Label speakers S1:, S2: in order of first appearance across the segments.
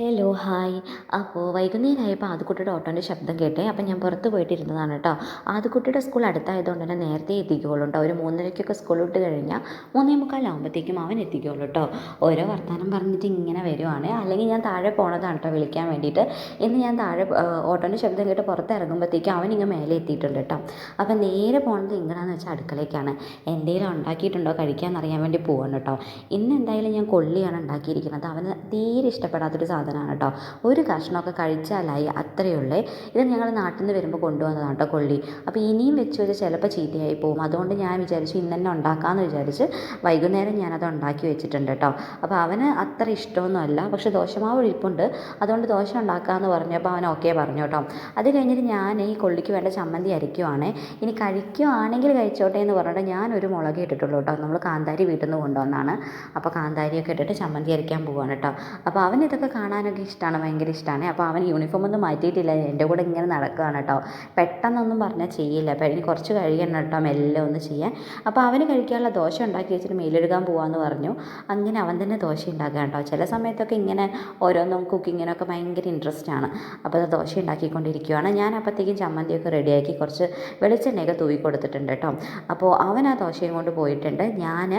S1: Hello hi. അപ്പോൾ വൈകുന്നേരമായപ്പോൾ ആദ്യക്കുട്ടിയുടെ ഓട്ടോൻ്റെ ശബ്ദം കേട്ടേ. അപ്പം ഞാൻ പുറത്ത് പോയിട്ടിരുന്നതാണ് കേട്ടോ. ആദ്യക്കുട്ടിയുടെ സ്കൂൾ അടുത്തായതുകൊണ്ട് തന്നെ നേരത്തെ എത്തിക്കുകയുള്ളൂ കേട്ടോ. ഒരു 3:30ക്കൊക്കെ സ്കൂൾ വിട്ട് കഴിഞ്ഞാൽ 3:45 അവൻ എത്തിക്കുകയുള്ളൂ കേട്ടോ. ഓരോ വർത്തമാനം പറഞ്ഞിട്ട് ഇങ്ങനെ വരുവാണ്. അല്ലെങ്കിൽ ഞാൻ താഴെ പോണതാണ് കേട്ടോ വിളിക്കാൻ വേണ്ടിയിട്ട്. ഇന്ന് ഞാൻ താഴെ ഓട്ടോൻ്റെ ശബ്ദം കേട്ട് പുറത്തിറങ്ങുമ്പോഴത്തേക്കും അവനിങ്ങ് മേലെ എത്തിയിട്ടുണ്ട് കേട്ടോ. അപ്പം നേരെ പോണത് എങ്ങനെയാണെന്ന് വെച്ചാൽ അടുക്കളയ്ക്കാണ്. എന്തെങ്കിലും ഉണ്ടാക്കിയിട്ടുണ്ടോ കഴിക്കാമെന്നറിയാൻ വേണ്ടി പോവാണ് കേട്ടോ. ഇന്ന് എന്തായാലും ഞാൻ കൊള്ളിയാണ് ഉണ്ടാക്കിയിരിക്കുന്നത്. അവന് തീരെ ഇഷ്ടപ്പെടാത്തൊരു സാധനമാണ് കേട്ടോ. ഒരു കഷ്ണമൊക്കെ കഴിച്ചാലായി, അത്രയേ ഉള്ളേ. ഇത് ഞങ്ങൾ നാട്ടിൽ നിന്ന് വരുമ്പോൾ കൊണ്ടുവന്നതാണ് കേട്ടോ കൊള്ളി. അപ്പോൾ ഇനിയും വെച്ച് വെച്ച് ചിലപ്പോൾ ചീത്തയായി പോകും. അതുകൊണ്ട് ഞാൻ വിചാരിച്ചു ഇന്ന് തന്നെ ഉണ്ടാക്കാമെന്ന് വിചാരിച്ച് വൈകുന്നേരം ഞാനത് ഉണ്ടാക്കി വെച്ചിട്ടുണ്ട് കേട്ടോ. അപ്പോൾ അവന് അത്ര ഇഷ്ടമൊന്നുമല്ല, പക്ഷെ ദോശമാവ് ഇരിപ്പുണ്ട്. അതുകൊണ്ട് ദോശ ഉണ്ടാക്കാമെന്ന് പറഞ്ഞപ്പോൾ അവൻ ഓക്കെ പറഞ്ഞു കേട്ടോ. അത് കഴിഞ്ഞിട്ട് ഞാൻ ഈ കൊള്ളിക്ക് വേണ്ട ചമ്മന്തി അരയ്ക്കുവാണേ. ഇനി കഴിക്കുവാണെങ്കിൽ കഴിച്ചോട്ടെ എന്ന് പറഞ്ഞിട്ട് ഞാനൊരു മുളക് ഇട്ടിട്ടുള്ളൂ കേട്ടോ. നമ്മൾ കാന്താരി വീട്ടിൽ നിന്ന് കൊണ്ടുവന്നാണ്. അപ്പോൾ കാന്താരിയൊക്കെ ഇട്ടിട്ട് ചമ്മന്തി അരയ്ക്കാൻ പോവാണ് കേട്ടോ. അപ്പോൾ അവൻ ഇതൊക്കെ കാണാനൊക്കെ ഇഷ്ടമാണ്, ഭയങ്കര ഇഷ്ടമാണ്. അപ്പോൾ അവൻ യൂണിഫോം ഒന്നും മാറ്റിയിട്ടില്ല, എൻ്റെ കൂടെ ഇങ്ങനെ നടക്കുകയാണ് കേട്ടോ. പെട്ടെന്നൊന്നും പറഞ്ഞാൽ ചെയ്യില്ല. അപ്പോൾ ഇനി കുറച്ച് കഴിയണം കേട്ടോ മെല്ലെ ഒന്ന് ചെയ്യാൻ. അപ്പോൾ അവന് കഴിക്കാനുള്ള ദോശ ഉണ്ടാക്കി വെച്ചിട്ട് മേലെഴുകാൻ പോകാമെന്ന് പറഞ്ഞു. അങ്ങനെ അവൻ തന്നെ ദോശ ഉണ്ടാക്കുക കേട്ടോ. ചില സമയത്തൊക്കെ ഇങ്ങനെ ഓരോന്നും കുക്കിങ്ങിനൊക്കെ ഭയങ്കര ഇൻട്രസ്റ്റ് ആണ്. അപ്പോൾ അത് ദോശ ഉണ്ടാക്കിക്കൊണ്ടിരിക്കുകയാണ്. ഞാൻ അപ്പോഴത്തേക്കും ചമ്മന്തിയൊക്കെ റെഡിയാക്കി കുറച്ച് വെളിച്ചെണ്ണയൊക്കെ തൂവി കൊടുത്തിട്ടുണ്ട് കേട്ടോ. അപ്പോൾ അവൻ ആ ദോശയും കൊണ്ട് പോയിട്ടുണ്ട്. ഞാൻ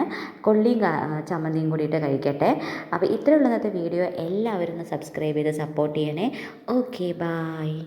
S1: കൊള്ളിയും ചമ്മന്തിയും കൂടിയിട്ട് കഴിക്കട്ടെ. അപ്പോൾ ഇത്രയുള്ള ഇന്നത്തെ വീഡിയോ. എല്ലാവരും ഒന്ന് സബ്സ്ക്രൈബ് ചെയ്ത് സപ്പോർട്ട് ചെയ്യണേ. Okay, bye.